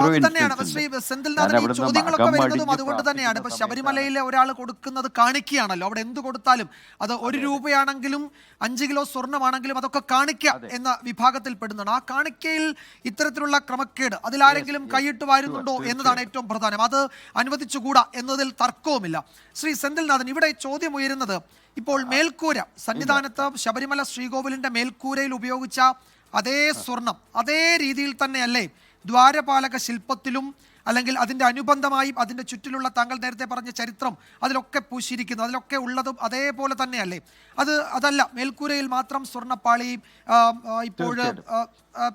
അത് തന്നെയാണ് ശ്രീ സെന്തിൽനാഥൻ, ഈ ചോദ്യങ്ങളൊക്കെ വരുന്നതും അതുകൊണ്ട് തന്നെയാണ്. ഇപ്പൊ ശബരിമലയിലെ ഒരാൾ കൊടുക്കുന്നത് കാണിക്കുകയാണല്ലോ. അവിടെ എന്ത് കൊടുത്താലും അത് 1 രൂപയാണെങ്കിലും 5 കിലോ സ്വർണ്ണമാണെങ്കിലും അതൊക്കെ കാണിക്ക എന്ന വിഭാഗത്തിൽ പെടുന്നതാണ്. ആ കാണിക്കയിൽ ഇത്തരത്തിലുള്ള ക്രമക്കേട് അതിലാരെങ്കിലും കൈയിട്ട് വാരുന്നുണ്ടോ എന്നതാണ് ഏറ്റവും പ്രധാനം. അത് അനുവദിച്ചുകൂടാ എന്നതിൽ തർക്കവുമില്ല. ശ്രീ സെന്തിൽനാഥൻ, ഇവിടെ ചോദ്യം ഉയരുന്നത്, ഇപ്പോൾ മേൽക്കൂര സന്നിധാനത്ത് ശബരിമല ശ്രീകോവിലിന്റെ മേൽക്കൂരയിൽ ഉപയോഗിച്ച അതേ സ്വർണം അതേ രീതിയിൽ തന്നെയല്ലേ ദ്വാരപാലക ശില്പത്തിലും അല്ലെങ്കിൽ അതിൻ്റെ അനുബന്ധമായി അതിൻ്റെ ചുറ്റിലുള്ള താങ്കൾ നേരത്തെ പറഞ്ഞ ചരിത്രം അതിലൊക്കെ പൂശിയിരിക്കുന്നു, അതിലൊക്കെ ഉള്ളതും അതേപോലെ തന്നെയല്ലേ? അതല്ല മേൽക്കൂരയിൽ മാത്രം സ്വർണ്ണപ്പാളി, ഇപ്പോൾ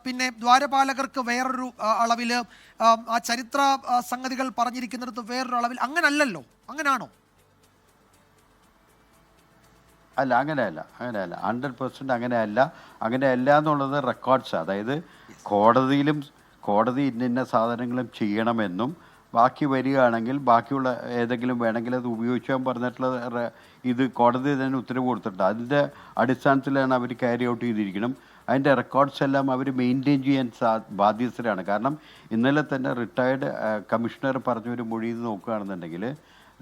പിന്നെ ദ്വാരപാലകർക്ക് വേറൊരു അളവിൽ, ആ ചരിത്ര സംഗതികൾ പറഞ്ഞിരിക്കുന്നിടത്ത് വേറൊരു അളവിൽ, അങ്ങനല്ലല്ലോ? അങ്ങനെയാണോ? അല്ല, അങ്ങനെയല്ല 100% അങ്ങനെയല്ല എന്നുള്ളത് റെക്കോർഡ്സ്. അതായത് കോടതി ഇന്ന സാധനങ്ങളും ചെയ്യണമെന്നും ബാക്കി വരികയാണെങ്കിൽ ബാക്കിയുള്ള ഏതെങ്കിലും വേണമെങ്കിൽ അത് ഉപയോഗിക്കാൻ പറഞ്ഞിട്ടുള്ള ഇത് കോടതി തന്നെ ഉത്തരവ് കൊടുത്തിട്ടുണ്ട്. അതിൻ്റെ അടിസ്ഥാനത്തിലാണ് അവർ ക്യാരി ഔട്ട് ചെയ്തിരിക്കണം. അതിൻ്റെ റെക്കോർഡ്സ് എല്ലാം അവർ മെയിൻറ്റെയിൻ ചെയ്യാൻ ബാധ്യസ്ഥരാണ്. കാരണം ഇന്നലെ തന്നെ റിട്ടയർഡ് കമ്മീഷണർ പറഞ്ഞൊരു മൊഴി നോക്കുകയാണെന്നുണ്ടെങ്കിൽ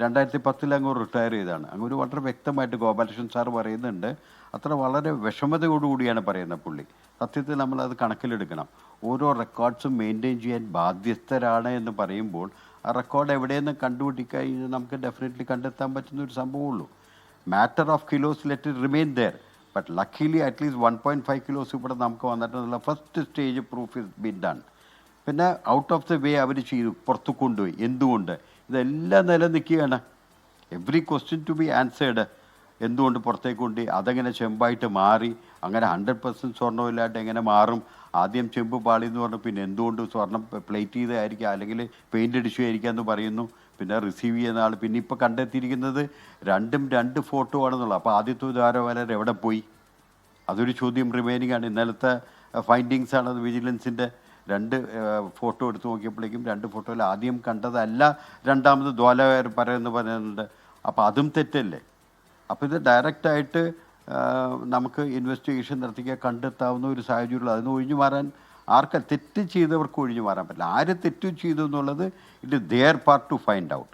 2010 അങ്ങ് റിട്ടയർ ചെയ്താണ്. അങ്ങ് വളരെ വ്യക്തമായിട്ട് ഗോപാലകൃഷ്ണൻ സാർ പറയുന്നുണ്ട്. അത്ര വളരെ വിഷമതയോടുകൂടിയാണ് പറയുന്നത് പുള്ളി. സത്യത്തിൽ നമ്മളത് കണക്കിലെടുക്കണം. ഓരോ റെക്കോർഡ്സും മെയിൻറ്റെയിൻ ചെയ്യാൻ ബാധ്യസ്ഥരാണ് എന്ന് പറയുമ്പോൾ ആ റെക്കോർഡ് എവിടെയെന്ന് കണ്ടുപിടിക്കാൻ നമുക്ക് ഡെഫിനറ്റ്ലി കണ്ടെത്താൻ പറ്റുന്ന ഒരു സംഭവമുള്ളൂ. Matter of kilos let it remain there. But luckily at least 1.5 kilos ഇവിടെ നമുക്ക് വന്നിട്ടുള്ള first stage proof is been done. പിന്നെ ഔട്ട് ഓഫ് ദ വേ അവർ ചെയ്തു, പുറത്തു കൊണ്ടുപോയി. എന്തുകൊണ്ട്? ഇതെല്ലാം നിലനിൽക്കുകയാണ്. Every question to be answered. എന്തുകൊണ്ട് പുറത്തേക്ക് കൊണ്ടുപോയി? അതെങ്ങനെ ചെമ്പായിട്ട് മാറി? അങ്ങനെ 100% സ്വർണ്ണമില്ലാണ്ട് എങ്ങനെ മാറും? ആദ്യം ചെമ്പ് പാളി എന്ന് പറഞ്ഞു, പിന്നെ എന്തുകൊണ്ട് സ്വർണം പ്ലേറ്റ് ചെയ്തായിരിക്കാം അല്ലെങ്കിൽ പെയിൻ്റ് അടിച്ചുമായിരിക്കാം എന്ന് പറയുന്നു. പിന്നെ റിസീവ് ചെയ്യുന്ന ആൾ പിന്നെ ഇപ്പോൾ കണ്ടെത്തിയിരിക്കുന്നത് രണ്ടും 2 ഫോട്ടോ ആണെന്നുള്ളത്. അപ്പോൾ ആദ്യത്തെ ദ്വാരപാലകർ എവിടെ പോയി? അതൊരു ചോദ്യം റിമൈനിങ് ആണ്. ഇന്നലത്തെ ഫൈൻഡിങ്സ് ആണ് വിജിലൻസിൻ്റെ. 2 ഫോട്ടോ എടുത്ത് നോക്കിയപ്പോഴേക്കും 2 ഫോട്ടോയിൽ ആദ്യം കണ്ടതല്ല രണ്ടാമത് ദ്വാരപാലകർ പറയുന്നുണ്ട്. അപ്പോൾ അതും തെറ്റല്ലേ? അപ്പോൾ ഇത് ഡയറക്റ്റായിട്ട് നമുക്ക് ഇൻവെസ്റ്റിഗേഷൻ നടത്തിക്കാൻ കണ്ടെത്താവുന്ന ഒരു സാഹചര്യമുള്ളൂ. അതിന് ഒഴിഞ്ഞു മാറാൻ തെറ്റ് ചെയ്തവർക്ക് ഒഴിഞ്ഞു മാറാൻ പറ്റില്ല. ആര് തെറ്റ് ചെയ്തു എന്നുള്ളത് it is there part to find out.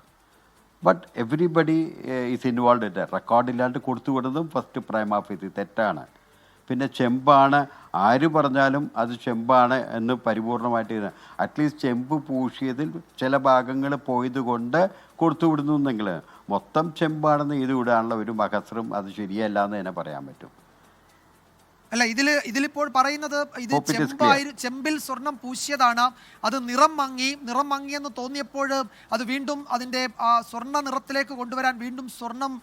But everybody is involve in that. റെക്കോർഡില്ലാണ്ട് കൊടുത്തു വിടുന്നതും ഫസ്റ്റ് പ്രൈം ഓഫ് ഇത് തെറ്റാണ്. പിന്നെ ചെമ്പാണ് ആര് പറഞ്ഞാലും അത് ചെമ്പാണ് എന്ന് പരിപൂർണമായിട്ട് അറ്റ്ലീസ്റ്റ് ചെമ്പ് പൂശിയതിൽ ചില ഭാഗങ്ങൾ പോയത് കൊണ്ട് കൊടുത്തു വിടുന്നു എന്നെങ്കിൽ മൊത്തം ചെമ്പാണെന്ന് ഇത് വിടാനുള്ള ഒരു മഹസ്രം അത് ശരിയല്ല എന്ന് തന്നെ പറയാൻ പറ്റും. അല്ല, ഇതിലിപ്പോൾ പറയുന്നത് ഇത് ചെമ്പിൽ സ്വർണം പൂശിയതാണ്. അത് നിറം മങ്ങിയെന്ന് തോന്നിയപ്പോൾ അത് വീണ്ടും അതിൻ്റെ സ്വർണ്ണ നിറത്തിലേക്ക് കൊണ്ടുവരാൻ വീണ്ടും സ്വർണം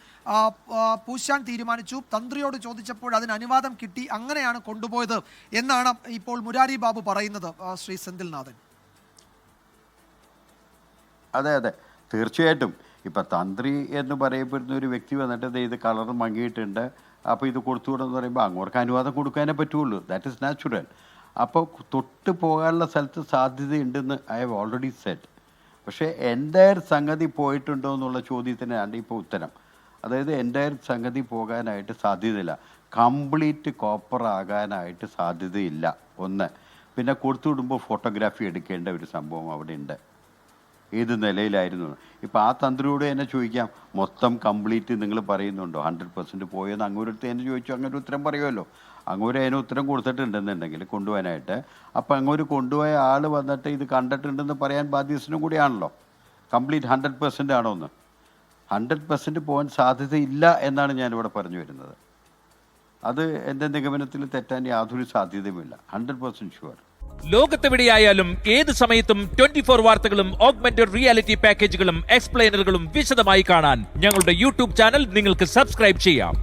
പൂശാൻ തീരുമാനിച്ചു. തന്ത്രിയോട് ചോദിച്ചപ്പോൾ അതിന് അനുവാദം കിട്ടി, അങ്ങനെയാണ് കൊണ്ടുപോയത് എന്നാണ് ഇപ്പോൾ മുരാരി ബാബു പറയുന്നത്. ശ്രീ സെന്തിൽനാഥൻ, അതെ തീർച്ചയായിട്ടും. ഇപ്പം തന്ത്രി എന്ന് പറയപ്പെടുന്ന ഒരു വ്യക്തി വന്നിട്ട് ഇത് കളർ മങ്ങിയിട്ടുണ്ട്, അപ്പോൾ ഇത് കൊടുത്തുവിടുമെന്ന് പറയുമ്പോൾ അങ്ങോട്ട് അനുവാദം കൊടുക്കാനേ പറ്റുള്ളൂ. That is natural. അപ്പോൾ തൊട്ട് പോകാനുള്ള സ്ഥലത്ത് സാധ്യതയുണ്ടെന്ന് ഐ ഹവ് ഓൾറെഡി സെറ്റ്. പക്ഷേ എൻ്റയർ സംഗതി പോയിട്ടുണ്ടോ എന്നുള്ള ചോദ്യത്തിനാണ് ഇപ്പോൾ ഉത്തരം. അതായത് എൻ്റയർ സംഗതി പോകാനായിട്ട് സാധ്യതയില്ല. കംപ്ലീറ്റ് കോപ്പർ ആകാനായിട്ട് സാധ്യതയില്ല. ഒന്ന്. പിന്നെ കൊടുത്തുവിടുമ്പോൾ ഫോട്ടോഗ്രാഫി എടുക്കേണ്ട ഒരു സംഭവം അവിടെ ഉണ്ട്. ഏത് നിലയിലായിരുന്നു? ഇപ്പോൾ ആ തന്ത്രിയോട് തന്നെ ചോദിക്കാം, മൊത്തം കംപ്ലീറ്റ് നിങ്ങൾ പറയുന്നുണ്ടോ 100% പോയെന്ന് അങ്ങോരടുത്ത് തന്നെ ചോദിച്ചു. അങ്ങനെ ഉത്തരം പറയുമല്ലോ. അങ്ങോര് അതിന് ഉത്തരം കൊടുത്തിട്ടുണ്ടെന്നുണ്ടെങ്കിൽ കൊണ്ടുപോകാനായിട്ട്. അപ്പോൾ അങ്ങോട്ട് കൊണ്ടുപോയ ആൾ വന്നിട്ട് ഇത് കണ്ടിട്ടുണ്ടെന്ന് പറയാൻ ബാധ്യസ്ഥനും കൂടിയാണല്ലോ. കംപ്ലീറ്റ് 100% ആണോ എന്ന്? 100% പോകാൻ സാധ്യതയില്ല എന്നാണ് ഞാനിവിടെ പറഞ്ഞു വരുന്നത്. അത് എൻ്റെ നിഗമനത്തിൽ തെറ്റാൻ യാതൊരു സാധ്യതയുമില്ല. 100% ഷുവർ. ലോകത്തെവിടെയായാലും ഏത് സമയത്തും 24 വാർത്തകളും ഓഗ്മെന്റഡ് റിയാലിറ്റി പാക്കേജുകളും എക്സ്പ്ലെയിനറുകളും വിശദമായി കാണാൻ ഞങ്ങളുടെ യൂട്യൂബ് ചാനൽ നിങ്ങൾക്ക് സബ്സ്ക്രൈബ് ചെയ്യാം.